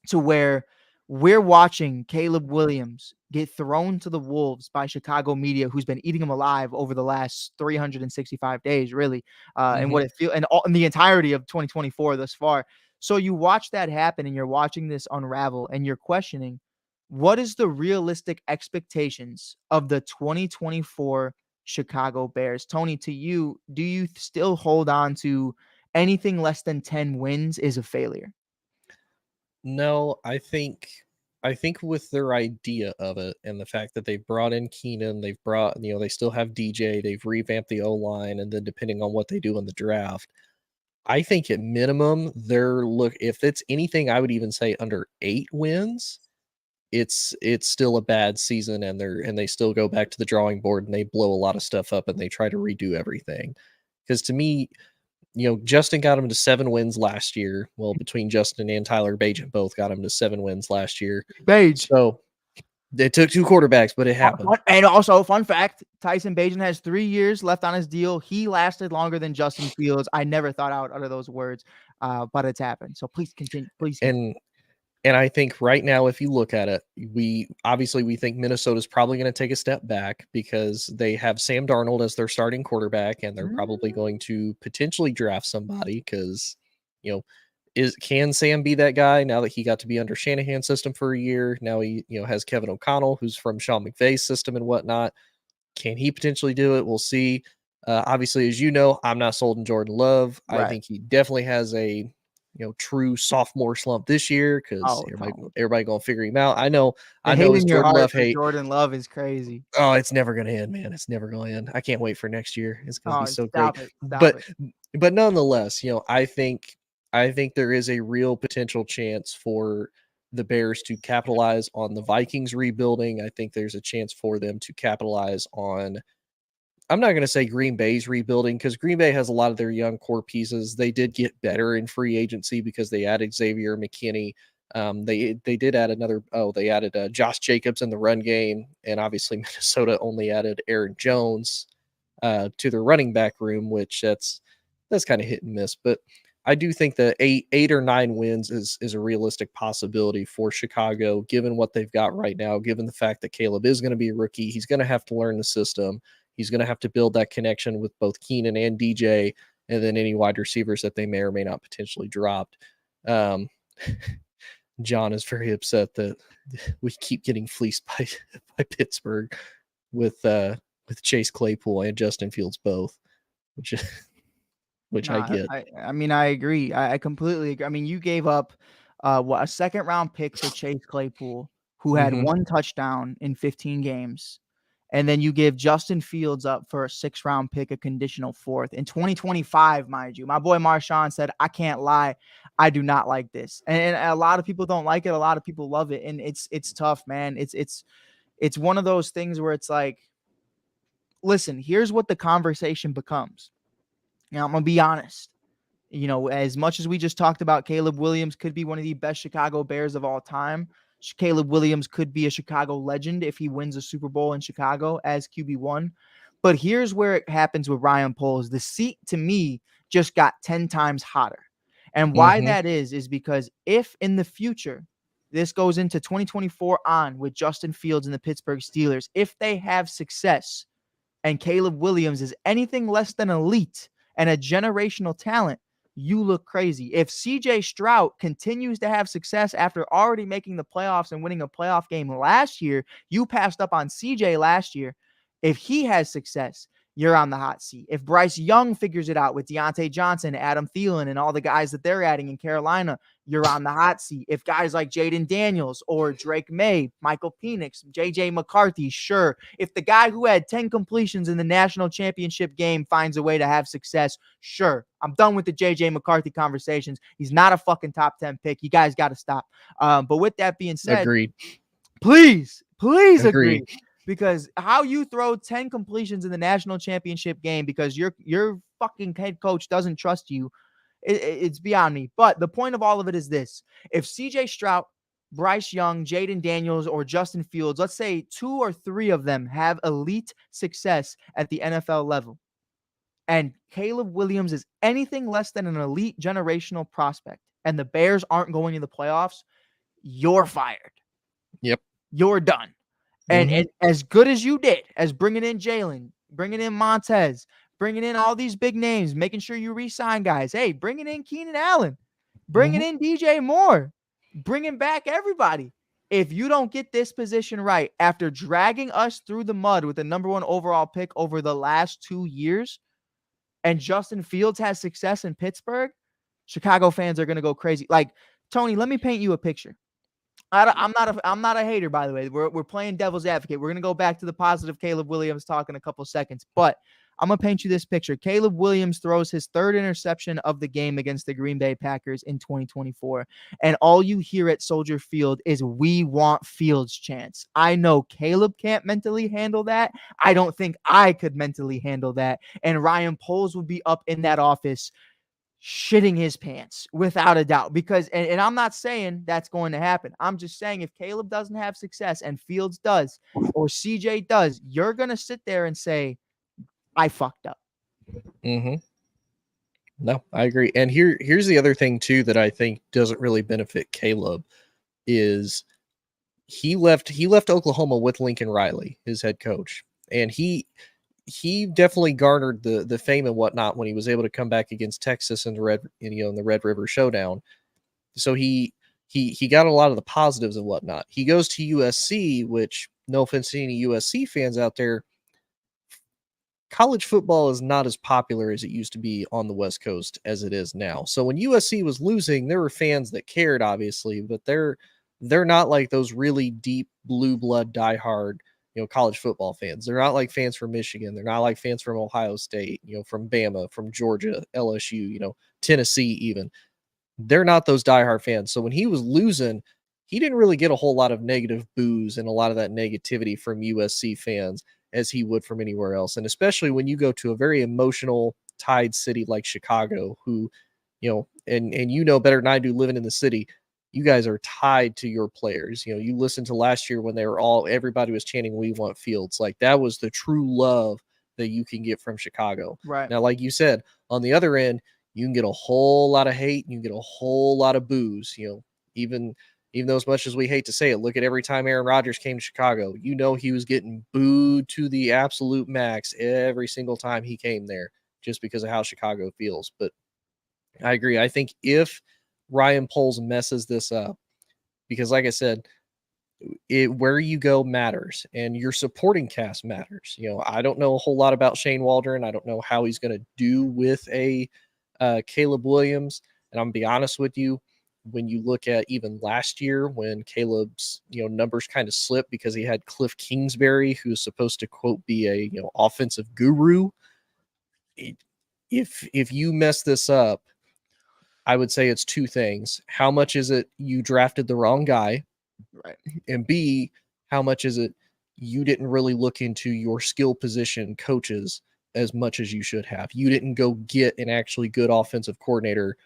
[SPEAKER 2] to where we're watching Caleb Williams get thrown to the wolves by Chicago media, who's been eating him alive over the last 365 days, really, and what it feels, and in the entirety of 2024 thus far. So you watch that happen, and you're watching this unravel, and you're questioning, what is the realistic expectations of the 2024 Chicago Bears? Tony, to you, do you still hold on to anything less than 10 wins is a failure?
[SPEAKER 3] No, I think with their idea of it and the fact that they've brought in Keenan, they've brought, they still have DJ, they've revamped the O-line, and then depending on what they do in the draft, I think at minimum if it's anything, I would even say under 8 wins, it's still a bad season, and they still go back to the drawing board and they blow a lot of stuff up and they try to redo everything. Because to me, Justin got him to 7 wins last year. Well, between Justin and Tyler Bagent both got him to 7 wins last year.
[SPEAKER 2] Bage.
[SPEAKER 3] So It took 2 quarterbacks, but it happened.
[SPEAKER 2] And also, fun fact, Tyson Bagent has 3 years left on his deal. He lasted longer than Justin Fields. I never thought I would utter those words, but it's happened. So please continue. Please continue.
[SPEAKER 3] And I think right now, if you look at it, we think Minnesota's probably going to take a step back because they have Sam Darnold as their starting quarterback, and they're probably going to potentially draft somebody because, can Sam be that guy now that he got to be under Shanahan's system for a year? Now he, has Kevin O'Connell, who's from Sean McVay's system and whatnot. Can he potentially do it? We'll see. Obviously, as you know, I'm not sold on Jordan Love.
[SPEAKER 2] Right.
[SPEAKER 3] I think he definitely has a true sophomore slump this year because everybody gonna figure him out. I know it's Jordan Love hate.
[SPEAKER 2] Jordan Love is crazy.
[SPEAKER 3] Oh, it's never gonna end, man. It's never gonna end. I can't wait for next year. It's gonna be so great. But nonetheless, I think there is a real potential chance for the Bears to capitalize on the Vikings rebuilding. I think there's a chance for them to capitalize on, I'm not going to say Green Bay's rebuilding because Green Bay has a lot of their young core pieces. They did get better in free agency because they added Xavier McKinney. They did add they added Josh Jacobs in the run game. And obviously Minnesota only added Aaron Jones to their running back room, which that's kind of hit and miss. But I do think that 8 or 9 wins is a realistic possibility for Chicago, given what they've got right now, given the fact that Caleb is going to be a rookie. He's going to have to learn the system. He's going to have to build that connection with both Keenan and DJ, and then any wide receivers that they may or may not potentially dropped. John is very upset that we keep getting fleeced by Pittsburgh with Chase Claypool and Justin Fields both, which I get.
[SPEAKER 2] I mean, I agree. I completely agree. I mean, you gave up a second round pick for Chase Claypool, who had 1 touchdown in 15 games. And then you give Justin Fields up for a 6th round pick, a conditional 4th in 2025, mind you. My boy Marshawn said, I can't lie. I do not like this. And a lot of people don't like it. A lot of people love it. And it's tough, man. It's one of those things where it's like, listen, here's what the conversation becomes. Now, I'm going to be honest. As much as we just talked about, Caleb Williams could be one of the best Chicago Bears of all time. Caleb Williams could be a Chicago legend if he wins a Super Bowl in Chicago as QB1. But here's where it happens with Ryan Poles. The seat, to me, just got 10 times hotter. And why that is because if in the future, this goes into 2024 on with Justin Fields and the Pittsburgh Steelers, if they have success and Caleb Williams is anything less than elite and a generational talent, you look crazy. If CJ Stroud continues to have success after already making the playoffs and winning a playoff game last year, you passed up on CJ last year. If he has success, you're on the hot seat. If Bryce Young figures it out with Deontay Johnson, Adam Thielen, and all the guys that they're adding in Carolina, you're on the hot seat. If guys like Jaden Daniels or Drake May, Michael Penix, JJ McCarthy, sure. If the guy who had 10 completions in the national championship game finds a way to have success, sure. I'm done with the JJ McCarthy conversations. He's not a fucking top 10 pick. You guys got to stop. But with that being said,
[SPEAKER 3] agreed.
[SPEAKER 2] Please agree. Because how you throw 10 completions in the national championship game because your fucking head coach doesn't trust you, it's beyond me. But the point of all of it is this. If CJ Stroud, Bryce Young, Jaden Daniels, or Justin Fields, let's say 2 or 3 of them have elite success at the NFL level, and Caleb Williams is anything less than an elite generational prospect, and the Bears aren't going to the playoffs, you're fired.
[SPEAKER 3] Yep.
[SPEAKER 2] You're done. And as good as you did, as bringing in Jalen, bringing in Montez, bringing in all these big names, making sure you re-sign guys. Hey, bringing in Keenan Allen, bringing in DJ Moore, bringing back everybody. If you don't get this position right after dragging us through the mud with the number 1 overall pick over the last 2 years, and Justin Fields has success in Pittsburgh, Chicago fans are going to go crazy. Like, Tony, let me paint you a picture. I'm not a hater, by the way. We're playing devil's advocate. We're going to go back to the positive Caleb Williams talk in a couple seconds, but I'm going to paint you this picture. Caleb Williams throws his 3rd interception of the game against the Green Bay Packers in 2024. And all you hear at Soldier Field is "We want Fields" chants. I know Caleb can't mentally handle that. I don't think I could mentally handle that. And Ryan Poles would be up in that office shitting his pants without a doubt. Because, and I'm not saying that's going to happen. I'm just saying if Caleb doesn't have success and Fields does, or CJ does, you're going to sit there and say, I fucked up.
[SPEAKER 3] Mm-hmm. No, I agree. And here's the other thing too that I think doesn't really benefit Caleb is he left Oklahoma with Lincoln Riley, his head coach, and he definitely garnered the fame and whatnot when he was able to come back against Texas in the Red River Showdown. So he got a lot of the positives and whatnot. He goes to USC, which, no offense to any USC fans out there, college football is not as popular as it used to be on the West Coast as it is now. So when USC was losing, there were fans that cared, obviously, but they're not like those really deep blue blood diehard, college football fans. They're not like fans from Michigan. They're not like fans from Ohio State, from Bama, from Georgia, LSU, Tennessee even. They're not those diehard fans. So when he was losing, he didn't really get a whole lot of negative boos and a lot of that negativity from USC fans as he would from anywhere else. And especially when you go to a very emotional tied city like Chicago, who, and better than I do living in the city, you guys are tied to your players. You listen to last year when everybody was chanting, "We want Fields." Like that was the true love that you can get from Chicago.
[SPEAKER 2] Right.
[SPEAKER 3] Now, like you said, on the other end, you can get a whole lot of hate and you can get a whole lot of boos, even though as much as we hate to say it, look at every time Aaron Rodgers came to Chicago, he was getting booed to the absolute max every single time he came there just because of how Chicago feels. But I agree. I think if Ryan Poles messes this up, because like I said, where you go matters and your supporting cast matters. I don't know a whole lot about Shane Waldron. I don't know how he's going to do with a Caleb Williams. And I'm gonna be honest with you, when you look at even last year when Caleb's numbers kind of slipped because he had Cliff Kingsbury, who's supposed to quote be a offensive guru. If you mess this up, I would say it's two things. How much is it you drafted the wrong guy?
[SPEAKER 2] Right.
[SPEAKER 3] And B, how much is it you didn't really look into your skill position coaches as much as you should have? You didn't go get an actually good offensive coordinator.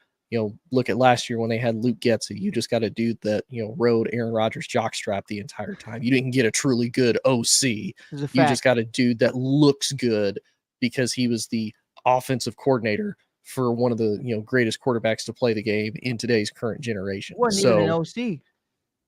[SPEAKER 3] Look at last year when they had Luke Getsy. You just got a dude that, rode Aaron Rodgers jockstrap the entire time. You didn't get a truly good OC. You just got a dude that looks good because he was the offensive coordinator for one of the, greatest quarterbacks to play the game in today's current generation.
[SPEAKER 2] Wasn't even an OC.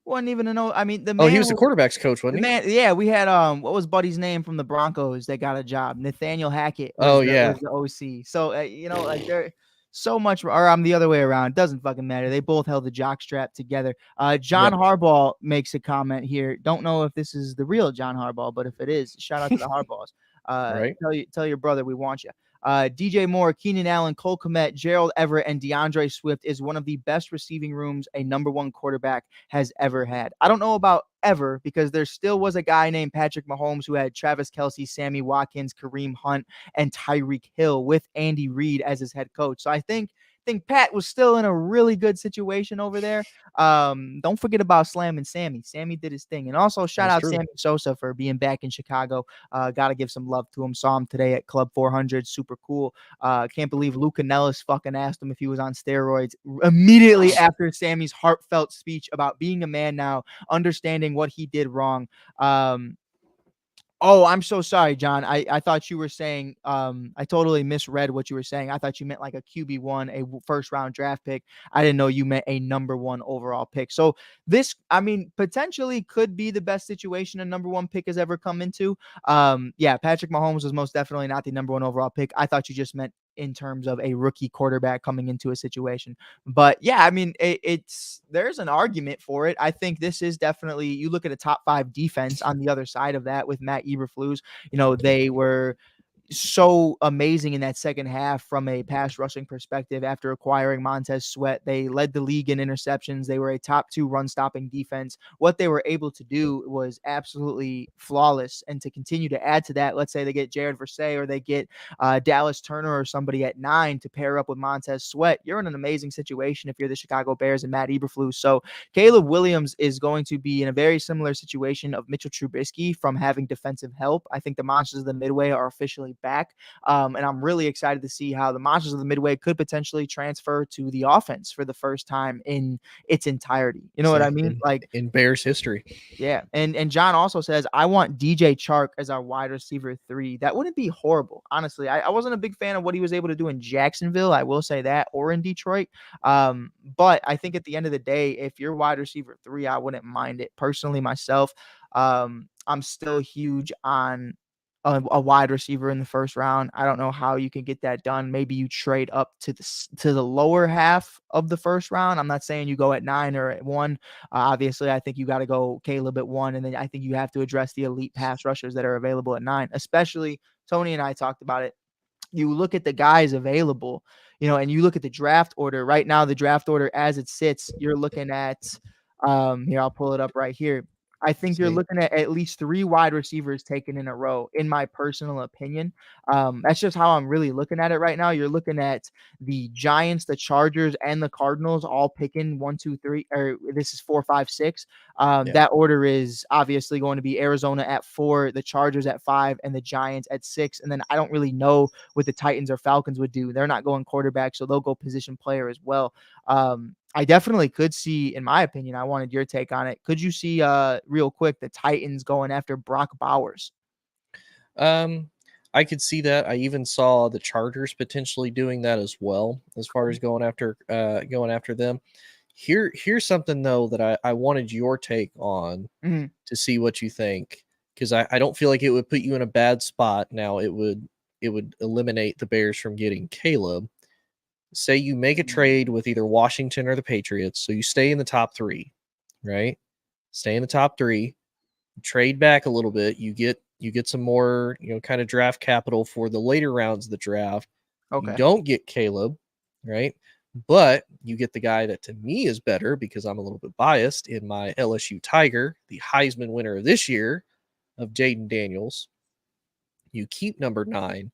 [SPEAKER 2] Wasn't even an I mean, the man.
[SPEAKER 3] Oh, he was the quarterback's coach, wasn't he?
[SPEAKER 2] Man, yeah, we had what was Buddy's name from the Broncos that got a job? Nathaniel Hackett.
[SPEAKER 3] Was
[SPEAKER 2] the OC. So like they're so much, or I'm the other way around. Doesn't fucking matter. They both held the jockstrap together. John Harbaugh makes a comment here. Don't know if this is the real John Harbaugh, but if it is, shout out to the Harbaughs.
[SPEAKER 3] Right.
[SPEAKER 2] Tell your brother we want you. DJ Moore, Keenan Allen, Cole Kmet, Gerald Everett, and DeAndre Swift is one of the best receiving rooms a number one quarterback has ever had. I don't know about ever because there still was a guy named Patrick Mahomes who had Travis Kelce, Sammy Watkins, Kareem Hunt, and Tyreek Hill with Andy Reid as his head coach. So I think Pat was still in a really good situation over there. Don't forget about Slam and Sammy. Sammy did his thing. And also shout out Sammy Sosa for being back in Chicago. Got to give some love to him. Saw him today at Club 400. Super cool. Can't believe Luke Canellis fucking asked him if he was on steroids immediately after Sammy's heartfelt speech about being a man now, understanding what he did wrong. Oh, I'm so sorry, John. I thought you were saying, I totally misread what you were saying. I thought you meant like a QB1, a first round draft pick. I didn't know you meant a number one overall pick. So this, potentially could be the best situation a number one pick has ever come into. Yeah, Patrick Mahomes was most definitely not the number one overall pick. I thought you just meant in terms of a rookie quarterback coming into a situation. But yeah, there's an argument for it. I think this is definitely, you look at a top 5 defense on the other side of that with Matt Eberflus, they were so amazing in that second half from a pass rushing perspective. After acquiring Montez Sweat, they led the league in interceptions. They were a top 2 run stopping defense. What they were able to do was absolutely flawless. And to continue to add to that, let's say they get Jared Versay or they get Dallas Turner or somebody at 9 to pair up with Montez Sweat. You're in an amazing situation if you're the Chicago Bears and Matt Eberflus. So Caleb Williams is going to be in a very similar situation of Mitchell Trubisky from having defensive help. I think the Monsters of the Midway are officially potentially back. And I'm really excited to see how the Monsters of the Midway could potentially transfer to the offense for the first time in its entirety. You know what I mean? Like,
[SPEAKER 3] in Bears history.
[SPEAKER 2] yeah. And John also says, I want DJ Chark as our wide receiver 3. That wouldn't be horrible. Honestly, I wasn't a big fan of what he was able to do in Jacksonville. I will say that, or in Detroit. But I think at the end of the day, if you're wide receiver 3, I wouldn't mind it personally myself. I'm still huge on a wide receiver in the first round. I don't know how you can get that done. Maybe you trade up to the lower half of the first round. I'm not saying you go at 9 or at 1. Obviously, I think you got to go Caleb at 1, and then I think you have to address the elite pass rushers that are available at 9. Especially Tony and I talked about it. You look at the guys available, and you look at the draft order right now. The draft order as it sits, you're looking at here. I'll pull it up right here. I think you're looking at least 3 wide receivers taken in a row, in my personal opinion. That's just how I'm really looking at it right now. You're looking at the Giants, the Chargers, and the Cardinals all picking 1, 2, 3, or this is 4, 5, 6. That order is obviously going to be Arizona at 4, the Chargers at 5, and the Giants at 6. And then I don't really know what the Titans or Falcons would do. They're not going quarterback, so they'll go position player as well. I definitely could see, in my opinion, I wanted your take on it. Could you see, real quick, the Titans going after Brock Bowers?
[SPEAKER 3] I could see that. I even saw the Chargers potentially doing that as well, as far as going after them. Here's something though that I wanted your take on to see what you think, because I don't feel like it would put you in a bad spot. Now it would eliminate the Bears from getting Caleb. Say you make a trade with either Washington or the Patriots, so you stay in the top 3, right? Stay in the top 3, trade back a little bit. You get some more, kind of draft capital for the later rounds of the draft.
[SPEAKER 2] Okay.
[SPEAKER 3] You don't get Caleb, right? But you get the guy that to me is better, because I'm a little bit biased, in my LSU Tiger, the Heisman winner of this year, of Jayden Daniels. You keep number 9.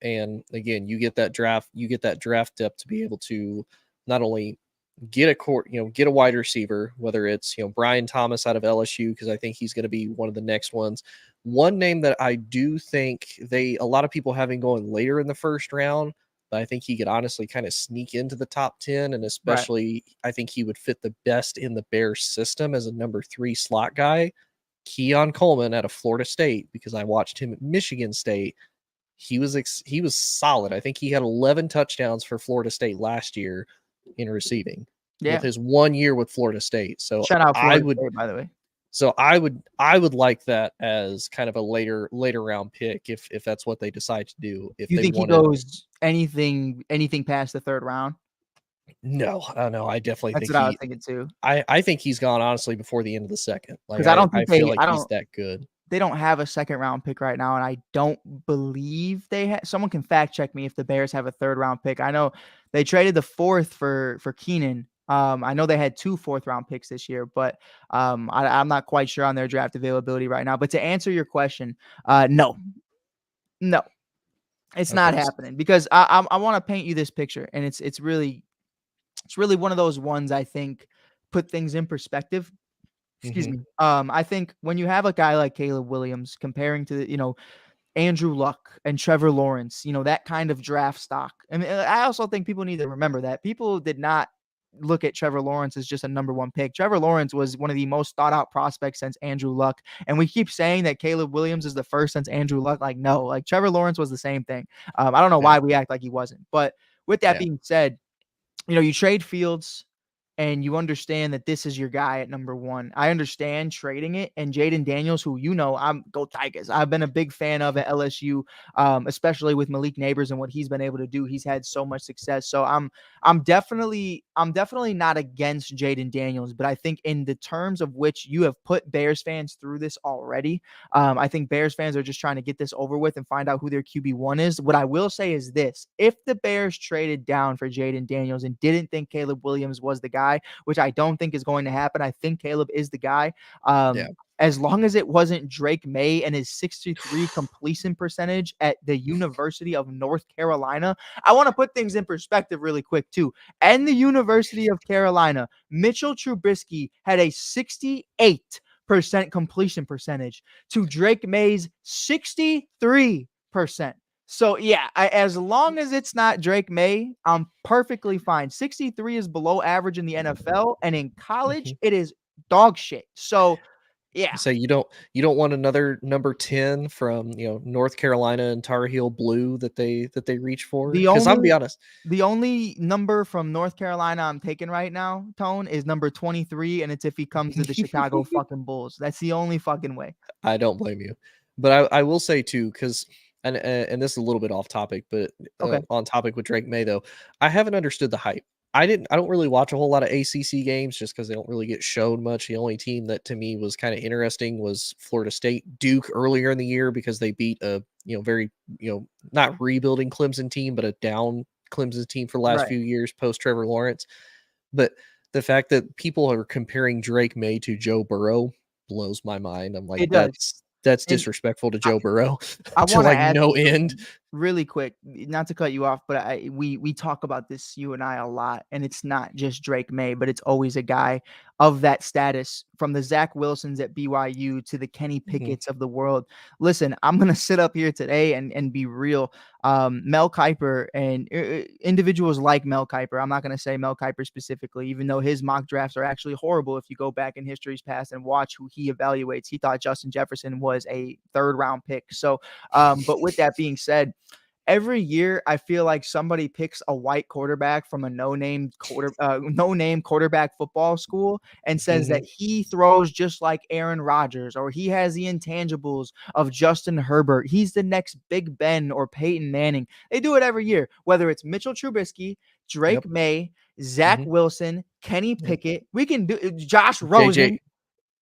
[SPEAKER 3] And again, you get that draft depth to be able to not only get a wide receiver, whether it's, Brian Thomas out of LSU, because I think he's going to be one of the next ones. One name that I do think a lot of people having going later in the first round, but I think he could honestly kind of sneak into the top 10. And especially, I think he would fit the best in the Bears system as a number 3 slot guy, Keon Coleman out of Florida State, because I watched him at Michigan State. He was solid. I think he had 11 touchdowns for Florida State last year in receiving with his 1 year with Florida State. So
[SPEAKER 2] shout out Florida State, by the way.
[SPEAKER 3] So I would like that as kind of a later round pick if that's what they decide to do. If
[SPEAKER 2] you think he goes anything past the 3rd round?
[SPEAKER 3] No, I definitely
[SPEAKER 2] that's
[SPEAKER 3] think
[SPEAKER 2] what I was thinking too.
[SPEAKER 3] I think he's gone honestly before the end of the second.
[SPEAKER 2] Because I feel like
[SPEAKER 3] he's that good.
[SPEAKER 2] They don't have a 2nd round pick right now, and I don't believe they have. Someone can fact check me if the Bears have a 3rd round pick. I know they traded the 4th for Keenan. I know they had 2 4th round picks this year, but I'm not quite sure on their draft availability right now. But to answer your question, no, it's not happening, because I want to paint you this picture, and it's really one of those ones I think put things in perspective. Excuse me. I think when you have a guy like Caleb Williams comparing to, Andrew Luck and Trevor Lawrence, that kind of draft stock. I mean, I also think people need to remember that people did not look at Trevor Lawrence as just a number 1 pick. Trevor Lawrence was one of the most thought out prospects since Andrew Luck. And we keep saying that Caleb Williams is the first since Andrew Luck. Like, no, like Trevor Lawrence was the same thing. I don't know why we act like he wasn't. But with that being said, you trade Fields, and you understand that this is your guy at number 1. I understand trading it, and Jayden Daniels, who I'm go Tigers. I've been a big fan of at LSU, especially with Malik Neighbors and what he's been able to do. He's had so much success. So I'm definitely not against Jayden Daniels, but I think in the terms of which you have put Bears fans through this already, I think Bears fans are just trying to get this over with and find out who their QB1 is. What I will say is this: if the Bears traded down for Jayden Daniels and didn't think Caleb Williams was the guy, which I don't think is going to happen, I think Caleb is the guy. As long as it wasn't Drake May and his 63 completion percentage at the University of North Carolina. I want to put things in perspective really quick too. And the University of Carolina, Mitchell Trubisky had a 68% completion percentage to Drake May's 63%. So yeah, as long as it's not Drake May, I'm perfectly fine. 63 is below average in the NFL, and in college,
[SPEAKER 3] Mhm.
[SPEAKER 2] it is dog shit. So yeah,
[SPEAKER 3] So you don't want another number 10 from, North Carolina and Tar Heel Blue that they reach for?
[SPEAKER 2] the
[SPEAKER 3] Because I'm be
[SPEAKER 2] only
[SPEAKER 3] honest,
[SPEAKER 2] the only number from North Carolina I'm taking right now, Tone, is number 23, and it's if he comes to the Chicago fucking Bulls. That's the only fucking way.
[SPEAKER 3] I don't blame you. But I will say too, because and this is a little bit off topic, but
[SPEAKER 2] Okay.
[SPEAKER 3] on topic with Drake May though, I haven't understood the hype. I don't really watch a whole lot of ACC games just because they don't really get shown much. The only team that to me was kind of interesting was Florida State, Duke earlier in the year because they beat a very not rebuilding Clemson team, but a down Clemson team for the last
[SPEAKER 2] Right.
[SPEAKER 3] few years post Trevor Lawrence. But the fact that people are comparing Drake May to Joe Burrow blows my mind. I'm like,
[SPEAKER 2] It does.
[SPEAKER 3] that's
[SPEAKER 2] And
[SPEAKER 3] disrespectful to
[SPEAKER 2] I,
[SPEAKER 3] Joe Burrow
[SPEAKER 2] I
[SPEAKER 3] to
[SPEAKER 2] want to
[SPEAKER 3] like
[SPEAKER 2] ask
[SPEAKER 3] no
[SPEAKER 2] you
[SPEAKER 3] end.
[SPEAKER 2] something really quick, not to cut you off, but we talk about this, you and I, a lot, and it's not just Drake May, but it's always a guy of that status, from the Zach Wilsons at BYU to the Kenny
[SPEAKER 3] Mhm,
[SPEAKER 2] Pickett's of the world. Listen, I'm gonna sit up here today and be real. Mel Kiper and individuals like Mel Kiper. I'm not gonna say Mel Kiper specifically, even though his mock drafts are actually horrible. If you go back in history's past and watch who he evaluates, he thought Justin Jefferson was a third round pick. So but with that being said, every year I feel like somebody picks a white quarterback from a no name quarterback football school and says
[SPEAKER 3] mhm.
[SPEAKER 2] that he throws just like Aaron Rodgers, or he has the intangibles of Justin Herbert. He's the next Big Ben or Peyton Manning. They do it every year, whether it's Mitchell Trubisky,
[SPEAKER 3] Yep,
[SPEAKER 2] Drake May, Zach
[SPEAKER 3] mhm,
[SPEAKER 2] Wilson, Kenny
[SPEAKER 3] yep.
[SPEAKER 2] Pickett. We can do Josh
[SPEAKER 3] JJ
[SPEAKER 2] Rosen.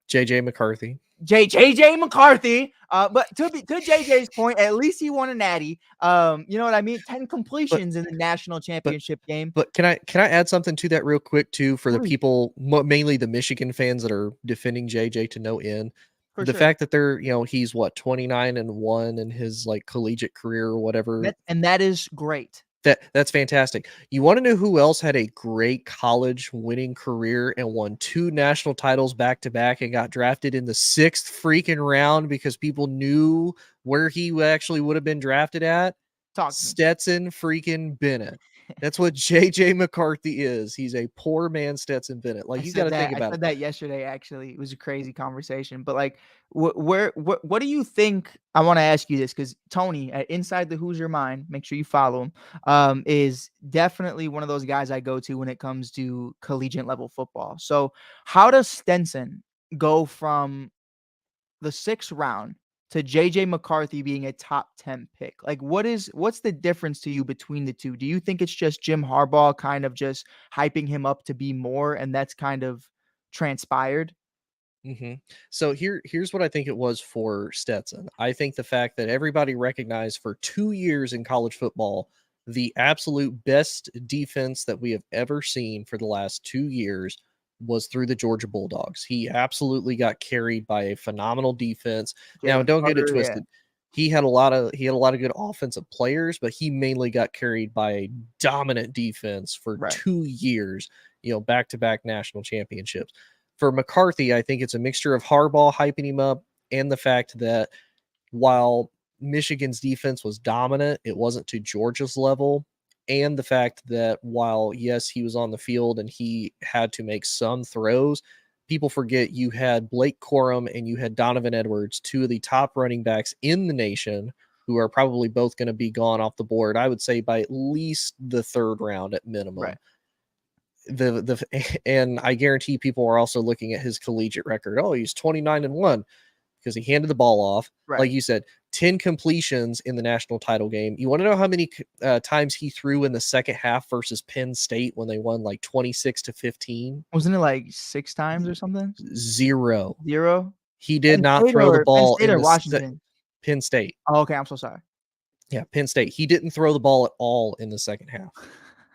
[SPEAKER 3] JJ McCarthy.
[SPEAKER 2] JJ McCarthy. But to JJ's point, at least he won a natty. You know what I mean? 10
[SPEAKER 3] But
[SPEAKER 2] completions in the national
[SPEAKER 3] but
[SPEAKER 2] championship game.
[SPEAKER 3] but can I add something to that real quick too for the
[SPEAKER 2] Please,
[SPEAKER 3] people mainly the Michigan fans that are defending JJ to no end.
[SPEAKER 2] for
[SPEAKER 3] The
[SPEAKER 2] sure.
[SPEAKER 3] fact that he's what 29-1 in his like collegiate career or whatever.
[SPEAKER 2] That is great.
[SPEAKER 3] That's fantastic. You wanna know who else had a great college winning career and won 2 national titles back to back and got drafted in the 6th freaking round because people knew where he actually would have been drafted at?
[SPEAKER 2] Talk to me.
[SPEAKER 3] Stetson freaking Bennett. That's what JJ McCarthy is. He's a poor man Stetson Bennett. Like,
[SPEAKER 2] I
[SPEAKER 3] you
[SPEAKER 2] said
[SPEAKER 3] gotta
[SPEAKER 2] that.
[SPEAKER 3] think
[SPEAKER 2] I
[SPEAKER 3] about it.
[SPEAKER 2] said that yesterday. Actually, it was a crazy conversation. But like, what do you think? I want to ask you this because Tony at Inside the Who's Your Mind, make sure you follow him. Is definitely one of those guys I go to when it comes to collegiate level football. So, how does Stenson go from the 6th round to JJ McCarthy being a top 10 pick? Like what's the difference to you between the two? Do you think it's just Jim Harbaugh kind of just hyping him up to be more and that's kind of transpired?
[SPEAKER 3] So here's what I think it was for Stetson. I think the fact that everybody recognized for 2 years in college football the absolute best defense that we have ever seen for the last 2 years was through the Georgia Bulldogs. He absolutely got carried by a phenomenal defense. Now,
[SPEAKER 2] Jalen
[SPEAKER 3] don't get it
[SPEAKER 2] Carter, yeah.
[SPEAKER 3] twisted. He had a lot of good offensive players, but he mainly got carried by a dominant defense for
[SPEAKER 2] Right.
[SPEAKER 3] 2 years, back-to-back national championships. For McCarthy, I think it's a mixture of Harbaugh hyping him up and the fact that while Michigan's defense was dominant, it wasn't to Georgia's level. And the fact that while, yes, he was on the field and he had to make some throws, people forget you had Blake Corum and you had Donovan Edwards, two of the top running backs in the nation, who are probably both going to be gone off the board, I would say, by at least the 3rd round at minimum.
[SPEAKER 2] Right.
[SPEAKER 3] And I guarantee people are also looking at his collegiate record. Oh, he's 29-1 because he handed the ball off.
[SPEAKER 2] Right.
[SPEAKER 3] Like you said, 10 completions in the national title game. You want to know how many times he threw in the second half versus Penn State when they won like 26-15?
[SPEAKER 2] Wasn't it like 6 times or something?
[SPEAKER 3] 0.
[SPEAKER 2] 0?
[SPEAKER 3] He did not throw the
[SPEAKER 2] Penn
[SPEAKER 3] ball
[SPEAKER 2] State
[SPEAKER 3] in
[SPEAKER 2] or
[SPEAKER 3] the
[SPEAKER 2] Washington?
[SPEAKER 3] Penn State.
[SPEAKER 2] Oh, okay, I'm so sorry.
[SPEAKER 3] Yeah, Penn State. He didn't throw the ball at all in the second half.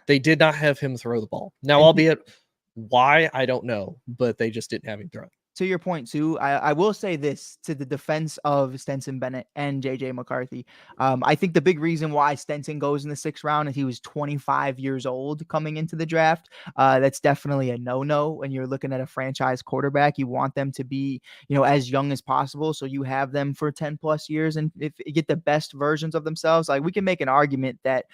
[SPEAKER 3] They did not have him throw the ball. Now,
[SPEAKER 2] And he
[SPEAKER 3] albeit why, I don't know, but they just didn't have him throw it.
[SPEAKER 2] to your point too, I will say this to the defense of Stenson Bennett and JJ McCarthy. I think the big reason why Stenson goes in the 6th round is he was 25 years old coming into the draft. That's definitely a no-no when you're looking at a franchise quarterback. You want them to be, as young as possible, so you have them for 10 plus years, and if you get the best versions of themselves, like we can make an argument that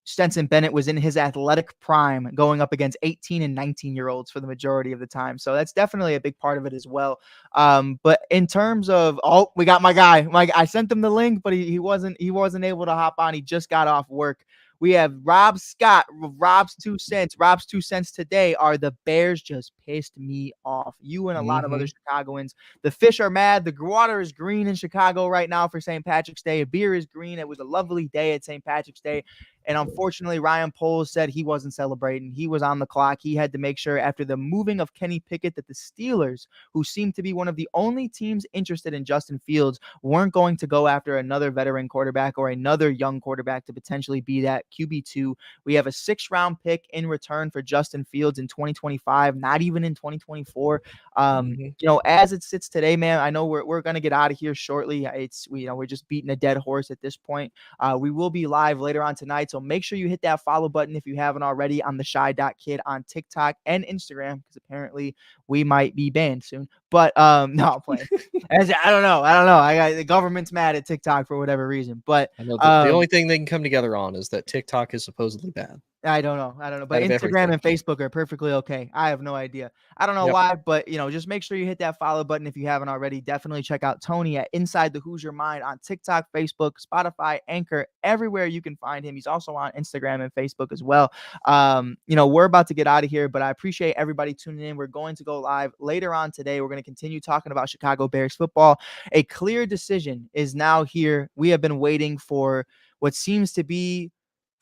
[SPEAKER 2] Stenson Bennett was in his athletic prime going up against 18 and 19-year-olds for the majority of the time. So that's definitely a big part of it as well. But in terms of, we got my guy. I sent him the link, but he wasn't able to hop on. He just got off work. We have Rob Scott, Rob's 2 cents. Rob's 2 cents today are the Bears just pissed me off. You and a lot of other Chicagoans. The fish are mad. The water is green in Chicago right now for St. Patrick's Day. A beer is green. It was a lovely day at St. Patrick's Day. And unfortunately, Ryan Poles said he wasn't celebrating. He was on the clock. He had to make sure after the moving of Kenny Pickett that the Steelers, who seemed to be one of the only teams interested in Justin Fields, weren't going to go after another veteran quarterback or another young quarterback to potentially be that QB2. We have a 6th round pick in return for Justin Fields in 2025, not even in 2024. As it sits today, man, I know we're going to get out of here shortly. We're just beating a dead horse at this point. We will be live later on tonight. So make sure you hit that follow button if you haven't already on the Shy.Kid on TikTok and Instagram, because apparently we might be banned soon. But no, I'm playing. I don't know. The government's mad at TikTok for whatever reason. But
[SPEAKER 3] I know the only thing they can come together on is that TikTok is supposedly bad.
[SPEAKER 2] I don't know. But Instagram and Facebook are perfectly okay. I have no idea. I don't know why, but just make sure you hit that follow button if you haven't already. Definitely check out Tony at Inside the Hoosier Mind on TikTok, Facebook, Spotify, Anchor, everywhere you can find him. He's also on Instagram and Facebook as well. We're about to get out of here, but I appreciate everybody tuning in. We're going to go live later on today. We're going to continue talking about Chicago Bears football. A clear decision is now here. We have been waiting for what seems to be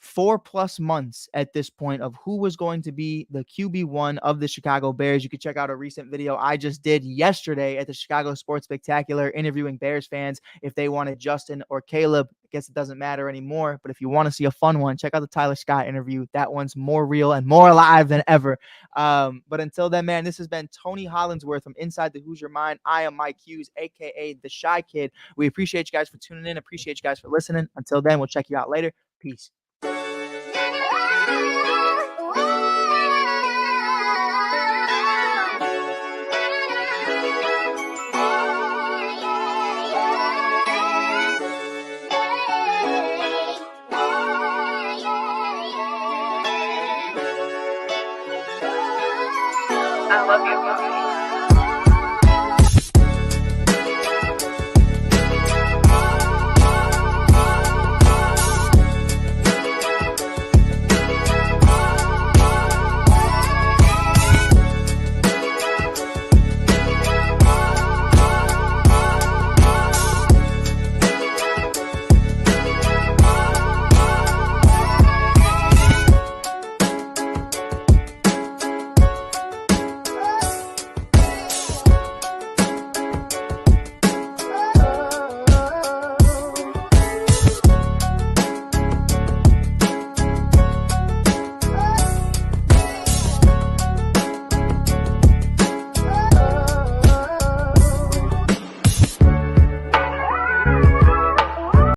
[SPEAKER 2] 4+ months at this point of who was going to be the QB1 of the Chicago Bears. You can check out a recent video I just did yesterday at the Chicago Sports Spectacular interviewing Bears fans if they wanted Justin or Caleb. I guess it doesn't matter anymore, but if you want to see a fun one, check out the Tyler Scott interview. That one's more real and more alive than ever. But until then, man, this has been Tony Hollandsworth from Inside the Hoosier Mind. I am Mike Hughes, aka the Shy Kid. We appreciate you guys for tuning in. Appreciate you guys for listening. Until then, we'll check you out later. Peace.